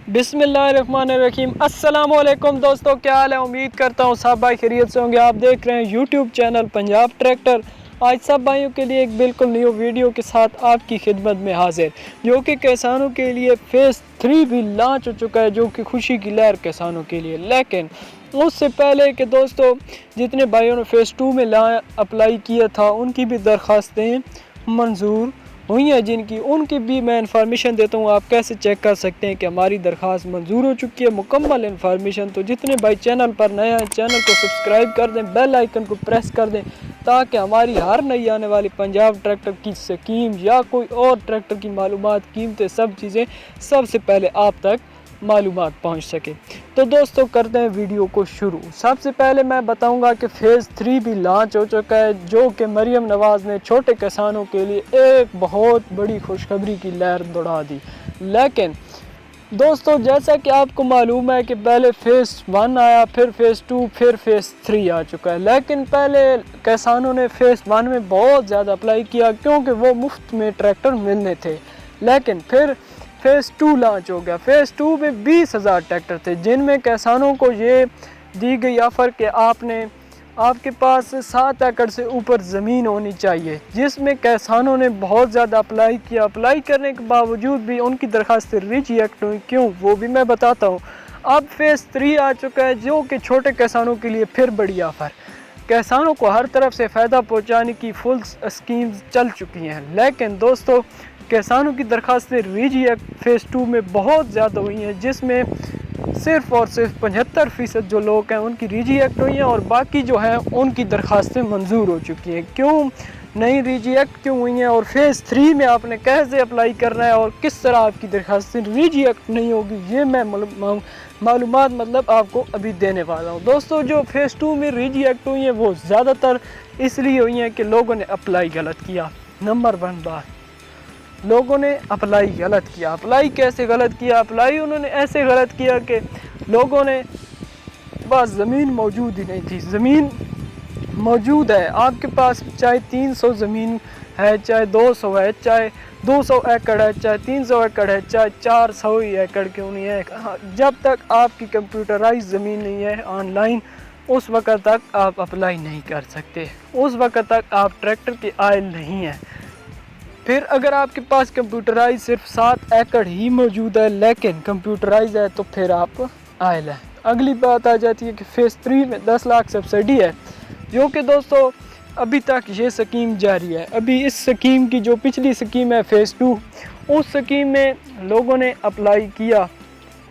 बिस्मिल्लाहिर्रहमानिर्रहीम। अस्सलाम वालेकुम दोस्तों, क्या हाल है? उम्मीद करता हूँ सब भाई खैरियत से होंगे। आप देख रहे हैं यूट्यूब चैनल पंजाब ट्रैक्टर। आज सब भाइयों के लिए एक बिल्कुल न्यू वीडियो के साथ आपकी खिदमत में हाजिर, जो कि किसानों के लिए फेज़ 3 भी लॉन्च हो चुका है, जो कि खुशी की लहर किसानों के लिए। लेकिन उससे पहले कि दोस्तों जितने भाइयों ने फेज़ 2 में अप्लाई किया था उनकी भी दरख्वास्तें मंजूर हुई हैं, जिनकी उनकी भी मैं इंफॉर्मेशन देता हूँ। आप कैसे चेक कर सकते हैं कि हमारी दरख्वास्त मंजूर हो चुकी है, मुकम्मल इंफॉर्मेशन। तो जितने भाई चैनल पर नए हैं चैनल को सब्सक्राइब कर दें, बेल आइकन को प्रेस कर दें, ताकि हमारी हर नई आने वाली पंजाब ट्रैक्टर की स्कीम या कोई और ट्रैक्टर की मालूमात, कीमतें, सब चीज़ें सबसे पहले आप तक मालूमात पहुंच सके। तो दोस्तों करते हैं वीडियो को शुरू। सबसे पहले मैं बताऊंगा कि फेज़ 3 भी लॉन्च हो चुका है, जो कि मरियम नवाज़ ने छोटे किसानों के लिए एक बहुत बड़ी खुशखबरी की लहर दौड़ा दी। लेकिन दोस्तों जैसा कि आपको मालूम है कि पहले फेज़ 1 आया, फिर फेज़ 2, फिर फेज़ 3 आ चुका है। लेकिन पहले किसानों ने फेज़ 1 में बहुत ज़्यादा अप्लाई किया, क्योंकि वो मुफ्त में ट्रैक्टर मिलने थे। लेकिन फिर फेज़ 2 लॉन्च हो गया। फेज़ 2 में 20,000 ट्रैक्टर थे, जिनमें किसानों को ये दी गई ऑफ़र कि आपके पास 7 एकड़ से ऊपर ज़मीन होनी चाहिए, जिसमें किसानों ने बहुत ज़्यादा अप्लाई किया। अप्लाई करने के बावजूद भी उनकी दरख्वास्त रिजेक्ट हुई। क्यों, वो भी मैं बताता हूँ। अब फेज़ 3 आ चुका है, जो कि छोटे किसानों के लिए फिर बड़ी ऑफ़र, किसानों को हर तरफ से फ़ायदा पहुँचाने की फुल स्कीम्स चल चुकी हैं। लेकिन दोस्तों किसानों की दरख्वास्तें रिजेक्ट फेज़ 2 में बहुत ज़्यादा हुई हैं, जिसमें सिर्फ़ और सिर्फ 75% जो लोग हैं उनकी रिजेक्ट हुई हैं, और बाकी जो है उनकी दरख्वास्तें मंजूर हो चुकी हैं। क्यों नहीं रिजेक्ट क्यों हुई हैं, और फेज़ 3 में आपने कैसे अप्लाई करना है और किस तरह आपकी दरख्वास्तें रिजेक्ट नहीं होगी, ये मैं मालूमात आपको अभी देने वाला हूँ। दोस्तों जो फेज़ 2 में रिजेक्ट हुई हैं वो ज़्यादातर इसलिए हुई हैं कि लोगों ने अप्लाई गलत किया। नंबर 1 बात, लोगों ने अप्लाई गलत किया। अप्लाई कैसे गलत किया? अप्लाई उन्होंने ऐसे गलत किया कि लोगों ने बस ज़मीन मौजूद ही नहीं थी। ज़मीन मौजूद है आपके पास, चाहे 300 ज़मीन है, चाहे 200 है, चाहे 200 एकड़ है, चाहे 300 एकड़ है, चाहे 400 ही एकड़ क्यों नहीं है, जब तक आपकी कंप्यूटराइज ज़मीन नहीं है ऑनलाइन, उस वक़्त तक आप अप्लाई नहीं कर सकते। उस वक़्त तक आप ट्रैक्टर के आयल नहीं हैं। फिर अगर आपके पास कंप्यूटराइज सिर्फ 7 एकड़ ही मौजूद है, लेकिन कंप्यूटराइज है, तो फिर आप आयल है। अगली बात आ जाती है कि फेज़ 3 में 10 लाख सब्सिडी है, जो कि दोस्तों अभी तक ये स्कीम जारी है। अभी इस स्कीम की जो पिछली स्कीम है फेज़ 2, उस स्कीम में लोगों ने अप्लाई किया,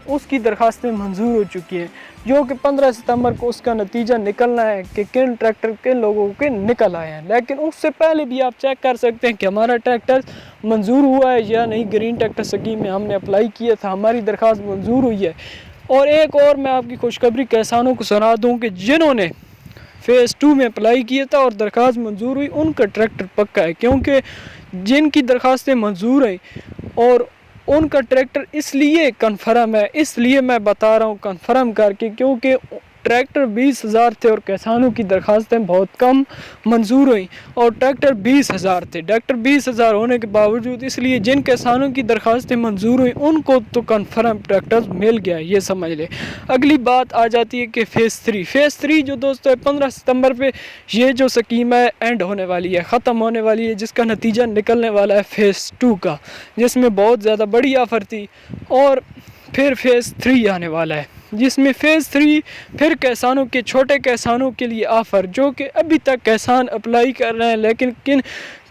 उसकी दरख्वास्तें मंजूर हो चुकी हैं, जो कि 15 सितंबर को उसका नतीजा निकलना है कि किन ट्रैक्टर किन लोगों के निकल आए हैं। लेकिन उससे पहले भी आप चेक कर सकते हैं कि हमारा ट्रैक्टर मंजूर हुआ है या नहीं। ग्रीन ट्रैक्टर स्कीम में हमने अप्लाई किया था, हमारी दरख्वास्त मंजूर हुई है। और एक और मैं आपकी खुशखबरी किसानों को सुना दूँ कि जिन्होंने फेज़ 2 में अप्लाई किया था और दरख्वास्त मंजूर हुई, उनका ट्रैक्टर पक्का है। क्योंकि जिनकी दरख्वास्तें मंजूर हैं और उनका ट्रैक्टर इसलिए कन्फर्म है, इसलिए मैं बता रहा हूँ कन्फर्म करके, क्योंकि ट्रैक्टर 20,000 थे और किसानों की दरख्वास्तें बहुत कम मंजूर हुई, और ट्रैक्टर 20,000 थे। ट्रैक्टर 20,000 होने के बावजूद, इसलिए जिन किसानों की दरख्वास्तें मंजूर हुई उनको तो कन्फर्म ट्रैक्टर मिल गया, ये समझ ले। अगली बात आ जाती है कि फेज़ 3 जो दोस्तों है 15 सितंबर पे ये जो स्कीम है एंड होने वाली है, ख़त्म होने वाली है, जिसका नतीजा निकलने वाला है फेज़ 2 का, जिसमें बहुत ज़्यादा बड़ी ऑफ़र थी। और फिर फेज़ 3 आने वाला है, जिसमें फेज़ 3 फिर किसानों के, छोटे किसानों के लिए ऑफ़र, जो कि अभी तक किसान अप्लाई कर रहे हैं, लेकिन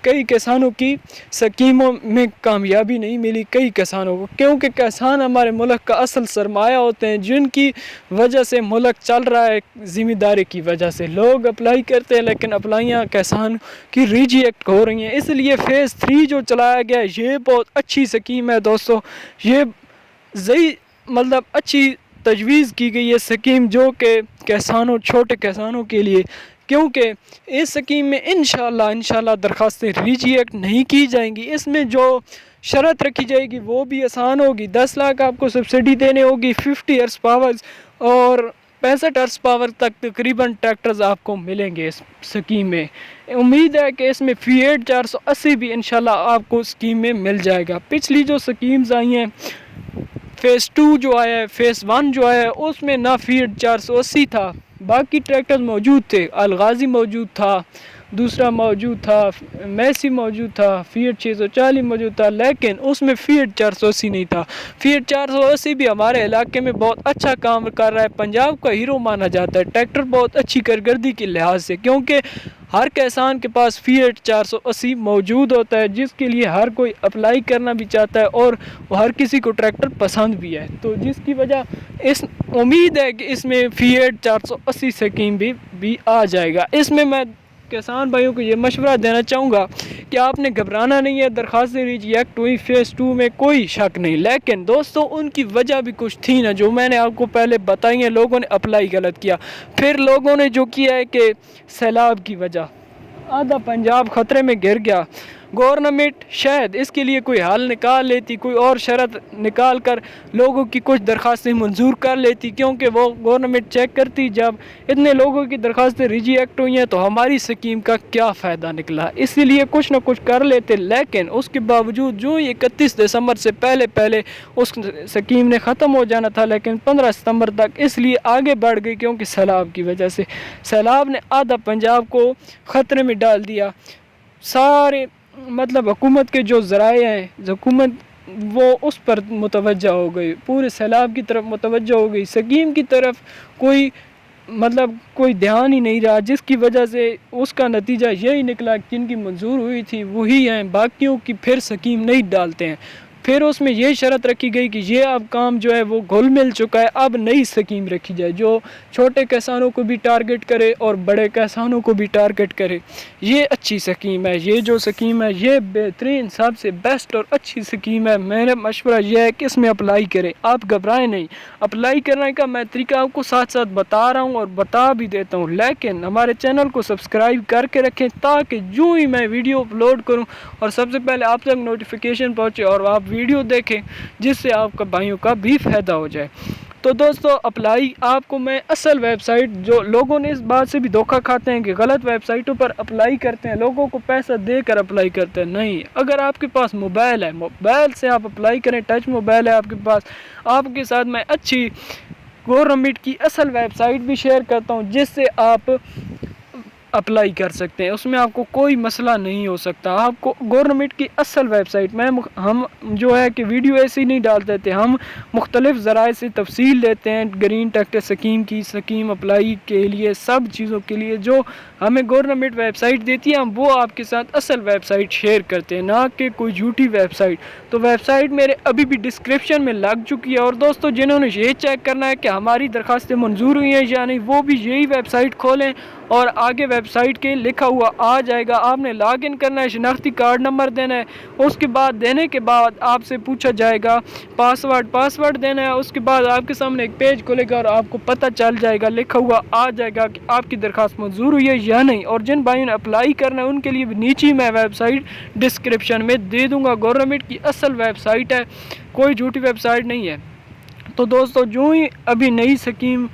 कई किसानों की स्कीमों में कामयाबी नहीं मिली कई किसानों को, क्योंकि किसान हमारे मुल्क का असल सरमाया होते हैं, जिनकी वजह से मुल्क चल रहा है। ज़िम्मेदारी की वजह से लोग अप्लाई करते हैं, लेकिन अप्लाइयाँ किसान की रिजेक्ट हो रही हैं। इसलिए फेज़ 3 जो चलाया गया ये बहुत अच्छी स्कीम है दोस्तों। ये अच्छी तजवीज़ की गई है स्कीम, जो कि किसानों, छोटे किसानों के लिए, क्योंकि इस स्कीम में इंशाल्लाह दरख्वास्तें रिजेक्ट नहीं की जाएंगी। इसमें जो शर्त रखी जाएगी वो भी आसान होगी। 10 लाख आपको सब्सिडी देने होगी, 50 हॉर्स पावर और 65 हॉर्स पावर तक तकरीबन ट्रैक्टर्स आपको मिलेंगे इस स्कीम में। उम्मीद है कि इसमें Fiat 480 भी इंशाल्लाह आपको स्कीम में मिल जाएगा। पिछली जो स्कीम्स आई हैं फेज़ 2 जो आया है, फेज़ 1 जो आया है, उसमें ना फीड 480 था, बाकी ट्रैक्टर मौजूद थे। अलगाजी मौजूद था, दूसरा मौजूद था, मैसी मौजूद था, फीड 640 मौजूद था, लेकिन उसमें फीड 480 नहीं था। फीड 480 भी हमारे इलाके में बहुत अच्छा काम कर रहा है, पंजाब का हीरो माना जाता है। ट्रैक्टर बहुत अच्छी कारकर्दगी के लिहाज से, क्योंकि हर किसान के पास फीड 480 मौजूद होता है, जिसके लिए हर कोई अप्लाई करना भी चाहता है और हर किसी को ट्रैक्टर पसंद भी है। तो जिसकी वजह इस उम्मीद है कि इसमें फीड 480 स्कीम भी आ जाएगा। इसमें मैं किसान भाइयों को ये मशवरा देना चाहूँगा कि आपने घबराना नहीं है। दरख्वास्तें रिजेक्ट हुई, फेज़ 2 में कोई शक नहीं, लेकिन दोस्तों उनकी वजह भी कुछ थी ना, जो मैंने आपको पहले बताई है। लोगों ने अप्लाई गलत किया, फिर लोगों ने जो किया है कि सैलाब की वजह आधा पंजाब ख़तरे में गिर गया। गवर्नमेंट शायद इसके लिए कोई हल निकाल लेती, कोई और शर्त निकाल कर लोगों की कुछ दरख्वास्तें मंजूर कर लेती, क्योंकि वो गवर्नमेंट चेक करती जब इतने लोगों की दरख्वास्तें रिजेक्ट हुई हैं तो हमारी स्कीम का क्या फ़ायदा निकला। इसीलिए कुछ ना कुछ कर लेते, लेकिन उसके बावजूद जो 31 दिसंबर से पहले उस स्कीम ने ख़त्म हो जाना था, लेकिन 15 सितंबर तक इसलिए आगे बढ़ गई क्योंकि सैलाब की वजह से। सैलाब ने आधा पंजाब को ख़तरे में डाल दिया। सारे मतलब हुकूमत के जो ज़राए हैं, हुकूमत वो उस पर मुतवज्जा हो गई, पूरे सैलाब की तरफ मुतवज्जा हो गई, स्कीम की तरफ कोई कोई ध्यान ही नहीं रहा, जिसकी वजह से उसका नतीजा यही निकला कि जिनकी मंजूर हुई थी वही हैं, बाकियों की फिर स्कीम नहीं डालते हैं। फिर उसमें ये शर्त रखी गई कि ये अब काम जो है वो घुल मिल चुका है, अब नई स्कीम रखी जाए जो छोटे किसानों को भी टारगेट करे और बड़े किसानों को भी टारगेट करे। ये अच्छी स्कीम है, ये जो स्कीम है ये बेहतरीन, सबसे बेस्ट और अच्छी स्कीम है। मेरा मशवरा ये है कि इसमें अप्लाई करें, आप घबराएं नहीं। अप्लाई करने का मैं तरीका आपको साथ साथ बता रहा हूँ और बता भी देता हूँ, लेकिन हमारे चैनल को सब्सक्राइब करके रखें ताकि जो ही मैं वीडियो अपलोड करूँ और सबसे पहले आप तक नोटिफिकेशन पहुँचे और आप वीडियो देखें, जिससे आपका भाइयों का भी फ़ायदा हो जाए। तो दोस्तों अप्लाई आपको मैं असल वेबसाइट, जो लोगों ने इस बात से भी धोखा खाते हैं कि गलत वेबसाइटों पर अप्लाई करते हैं, लोगों को पैसा देकर अप्लाई करते हैं, नहीं। अगर आपके पास मोबाइल है, मोबाइल से आप अप्लाई करें, टच मोबाइल है आपके पास, आपके साथ मैं अच्छी गवर्नमेंट की असल वेबसाइट भी शेयर करता हूँ जिससे आप अप्लाई कर सकते हैं, उसमें आपको कोई मसला नहीं हो सकता। आपको गवर्नमेंट की असल वेबसाइट में हम जो है कि वीडियो ऐसे ही नहीं डाल देते, हम मुख्तलिफ ज़राए से तफसील देते हैं ग्रीन ट्रैक्टर स्कीम की, स्कीम अप्लाई के लिए, सब चीज़ों के लिए जो हमें गवर्नमेंट वेबसाइट देती है, हम वो आपके साथ असल वेबसाइट शेयर करते हैं, ना कि कोई झूठी वेबसाइट। तो वेबसाइट मेरे अभी भी डिस्क्रिप्शन में लग चुकी है, और दोस्तों जिन्होंने ये चेक करना है कि हमारी दरख्वास्तें मंजूर हुई हैं या नहीं, वो भी यही वेबसाइट खोलें और आगे वेबसाइट के लिखा हुआ आ जाएगा। आपने लॉगिन करना है, शनाख्ती कार्ड नंबर देना है, उसके बाद देने के बाद आपसे पूछा जाएगा पासवर्ड देना है। उसके बाद आपके सामने एक पेज खुलेगा और आपको पता चल जाएगा, लिखा हुआ आ जाएगा कि आपकी दरख्वास्त मंजूर हुई है या नहीं। और जिन भाइयों ने अप्लाई करना है उनके लिए भी नीचे मैं वेबसाइट डिस्क्रिप्शन में दे दूँगा। गवर्नमेंट की असल वेबसाइट है, कोई झूठी वेबसाइट नहीं है। तो दोस्तों जो ही अभी नई स्कीम